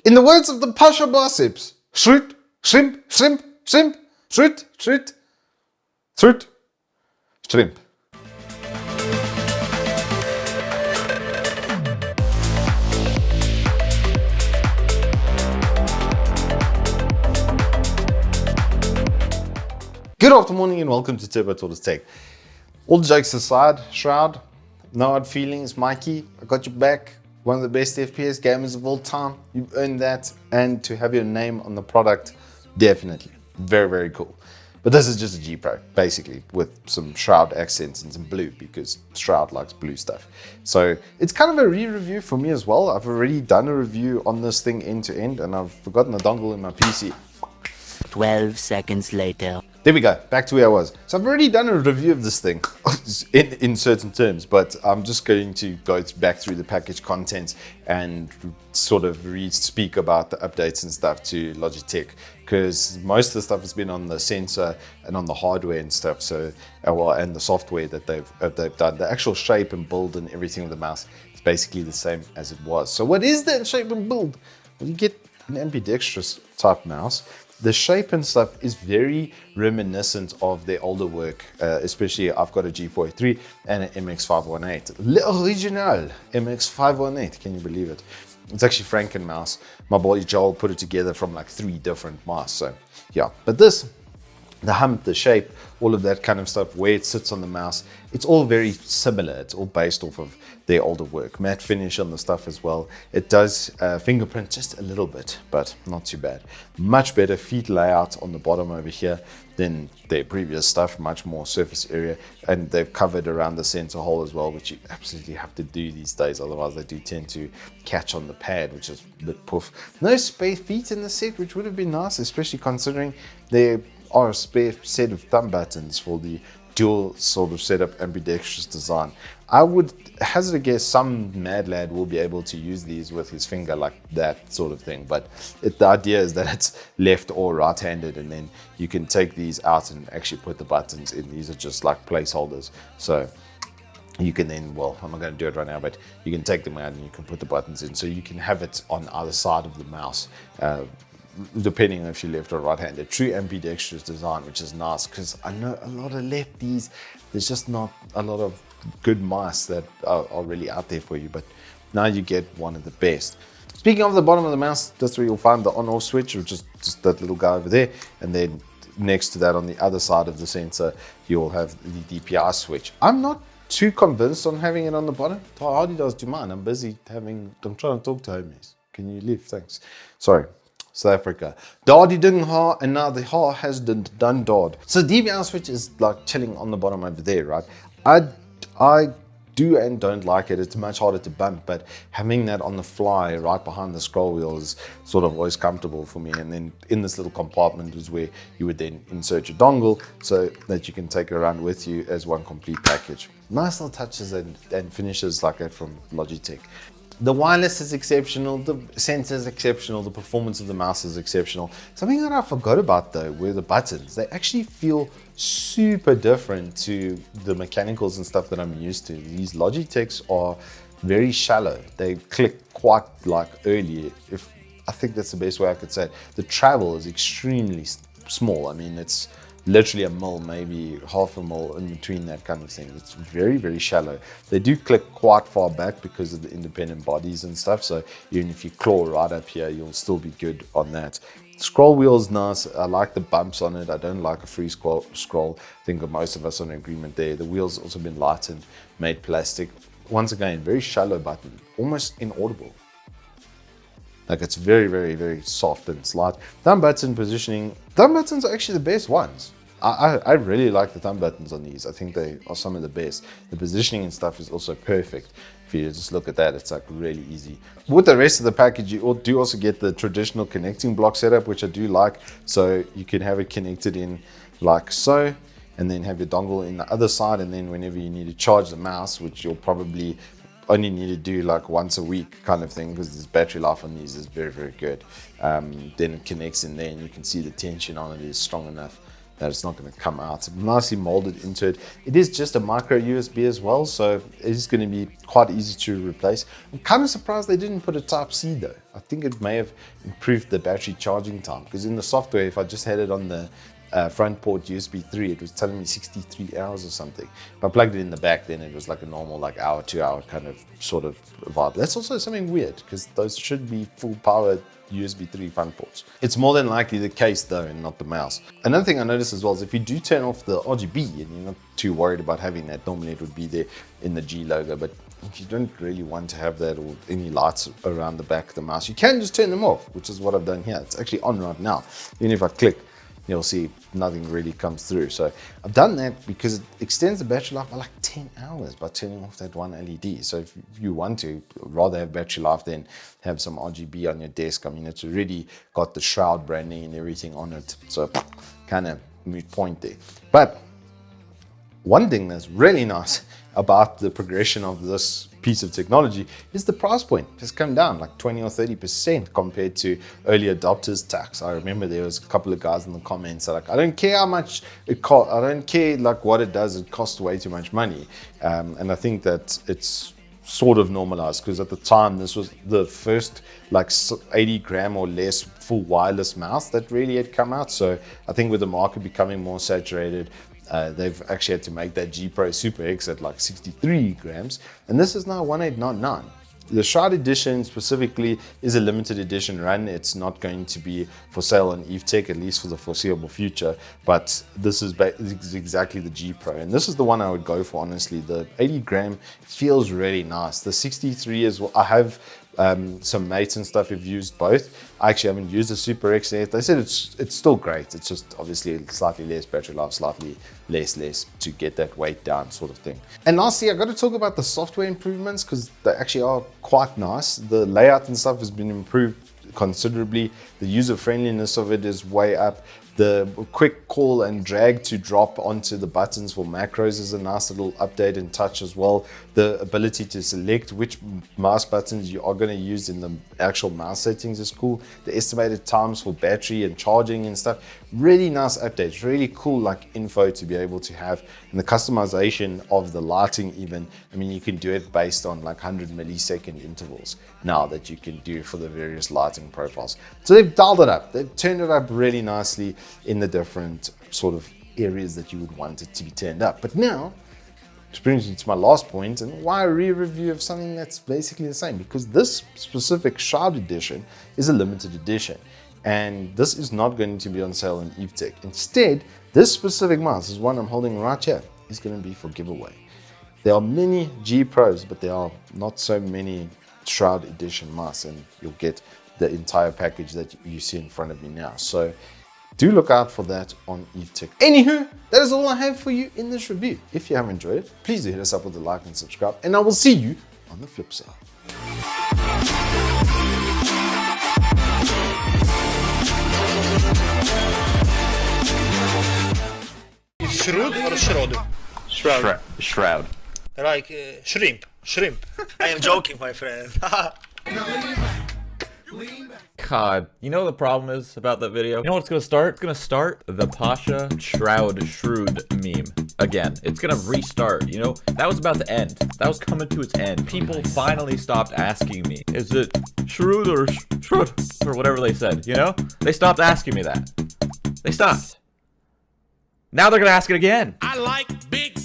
In the words of the Pasha biceps, shroot, shrimp, shrimp, shrimp, shroot, shroot, shroot, shrimp. Good afternoon and welcome to Turbo Tortoise Tech. All jokes aside, Shroud, no hard feelings, Mikey, I got your back. One of the best FPS gamers of all time. You've earned that, and to have your name on the product, definitely. Very, very cool. But this is just a G Pro, basically, with some Shroud accents and some blue, because Shroud likes blue stuff. So it's kind of a re-review for me as well. I've already done a review on this thing end to end, and I've forgotten the dongle in my PC. 12 seconds later. There we go, back to where I was. So I've already done a review of this thing in certain terms, but I'm just going to go back through the package contents and sort of speak about the updates and stuff to Logitech, because most of the stuff has been on the sensor and on the hardware and stuff, so and the software that they've done. The actual shape and build and everything of the mouse is basically the same as it was. So what is that shape and build? Well, you get an ambidextrous type mouse. The shape and stuff is very reminiscent of their older work, especially I've got a G483 and an MX518. L'original MX518, can you believe it? It's actually Franken mouse. My boy Joel put it together from like 3 different mice, so yeah. But this, the hump, the shape, all of that kind of stuff, where it sits on the mouse, it's all very similar. It's all based off of their older work. Matte finish on the stuff as well. It does fingerprint just a little bit, but not too bad. Much better feet layout on the bottom over here than their previous stuff, much more surface area, and they've covered around the sensor hole as well, which you absolutely have to do these days, otherwise they do tend to catch on the pad, which is a bit poof. No spare feet in the set, which would have been nice, especially considering there are a spare set of thumb buttons for the dual sort of setup ambidextrous design. I would hazard a guess some mad lad will be able to use these with his finger like that sort of thing, but the idea is that it's left or right-handed, and then you can take these out and actually put the buttons in. These are just like placeholders, so you can then, well, I'm not going to do it right now, but you can take them out and you can put the buttons in, so you can have it on either side of the mouse, depending on if you're left or right-handed. True ambidextrous design, which is nice, because I know a lot of lefties, there's just not a lot of good mice that are really out there for you, but now you get one of the best. Speaking of the bottom of the mouse, that's where you'll find the on-off switch, which is just that little guy over there, and then next to that on the other side of the sensor, you'll have the DPI switch. I'm not too convinced on having it on the bottom. Hardy does do mine. I'm trying to talk to homies. Can you leave? Thanks. Sorry. South Africa. Dardy didn't ha, and now the ha has done dod. So DPI switch is like chilling on the bottom over there, right? I do and don't like it. It's much harder to bump, but having that on the fly right behind the scroll wheel is sort of always comfortable for me. And then in this little compartment is where you would then insert your dongle so that you can take it around with you as one complete package. Nice little touches and finishes like that from Logitech. The wireless is exceptional, the sensor is exceptional, the performance of the mouse is exceptional. Something that I forgot about though were the buttons. They actually feel super different to the mechanicals and stuff that I'm used to. These Logitechs are very shallow. They click quite like early. I think that's the best way I could say it. The travel is extremely small. I mean, it's literally a mil, maybe half a mil in between, that kind of thing. It's very, very shallow. They do click quite far back because of the independent bodies and stuff, so even if you claw right up here, you'll still be good on that. Scroll wheel is nice. I like the bumps on it. I don't like a free scroll. I think most of us are in agreement there. The wheel's also been lightened, made plastic. Once again, very shallow button, almost inaudible. Like, it's very, very, very soft and slight. Thumb button positioning. Thumb buttons are actually the best ones. I really like the thumb buttons on these. I think they are some of the best. The positioning and stuff is also perfect. If you just look at that, it's like really easy. With the rest of the package, you do also get the traditional connecting block setup, which I do like. So you can have it connected in like so, and then have your dongle in the other side. And then whenever you need to charge the mouse, which you'll probably only need to do like once a week kind of thing, because this battery life on these is very, very good. Then it connects in there and you can see the tension on it is strong enough that it's not going to come out. It's nicely molded into it. It is just a micro USB as well, so it is going to be quite easy to replace. I'm kind of surprised they didn't put a Type-C though. I think it may have improved the battery charging time, because in the software, if I just had it on the front port USB 3, it was telling me 63 hours or something. If I plugged it in the back, then it was like a normal like hour, 2 hour kind of sort of vibe. That's also something weird, because those should be full power USB 3 front ports. It's more than likely the case though, and not the mouse. Another thing I noticed as well is if you do turn off the RGB and you're not too worried about having that, normally it would be there in the G logo, but if you don't really want to have that or any lights around the back of the mouse, you can just turn them off, which is what I've done here. It's actually on right now. Even if I click, you'll see nothing really comes through. So I've done that because it extends the battery life by like 10 hours by turning off that one LED. So if you want to rather have battery life than have some RGB on your desk, I mean, it's already got the Shroud branding and everything on it. So kind of moot point there. But one thing that's really nice about the progression of this piece of technology is the price point has come down like 20 or 30% compared to early adopters tax. I remember there was a couple of guys in the comments that like, I don't care how much it costs, I don't care like what it does, it costs way too much money. And I think that it's sort of normalized, because at the time this was the first like 80 gram or less full wireless mouse that really had come out. So I think with the market becoming more saturated, they've actually had to make that G Pro Super X at like 63 grams, and this is now 1899. The Shroud edition specifically is a limited edition run. It's not going to be for sale on Evetech, at least for the foreseeable future, but this is exactly the G Pro, and this is the one I would go for, honestly. The 80 gram feels really nice. The 63 as well, I have some mates and stuff who've used both. I actually haven't used the Super X yet. They said it's still great. It's just obviously slightly less battery life, slightly less to get that weight down sort of thing. And lastly, I got to talk about the software improvements, because they actually are quite nice. The layout and stuff has been improved considerably. The user friendliness of it is way up. The quick call and drag to drop onto the buttons for macros is a nice little update and touch as well. The ability to select which mouse buttons you are going to use in the actual mouse settings is cool. The estimated times for battery and charging and stuff, really nice updates, really cool like info to be able to have. And the customization of the lighting even, I mean, you can do it based on like 100 millisecond intervals now that you can do for the various lighting profiles. So they've dialed it up, they've turned it up really nicely in the different sort of areas that you would want it to be turned up. But now, which brings me to my last point, and why a re-review of something that's basically the same, because this specific Shroud edition is a limited edition, and this is not going to be on sale in Evetech. Instead, this specific mouse, is one I'm holding right here, is going to be for giveaway. There are many G Pros, but there are not so many Shroud edition mice, and you'll get the entire package that you see in front of me now. So do look out for that on Evetech. Anywho, that is all I have for you in this review. If you have enjoyed it, please do hit us up with a like and subscribe, and I will see you on the flip side. It's Shroud or Shroud? Shroud. Shroud. Like shrimp. Shrimp. I am joking, my friend. God, you know what the problem is about that video? You know what's gonna start? It's gonna start the Pasha Shroud meme again. It's gonna restart, you know? That was about to end. That was coming to its end. People finally stopped asking me, is it Shroud or Shroud? Or whatever they said, you know? They stopped asking me that. They stopped. Now they're gonna ask it again. I like big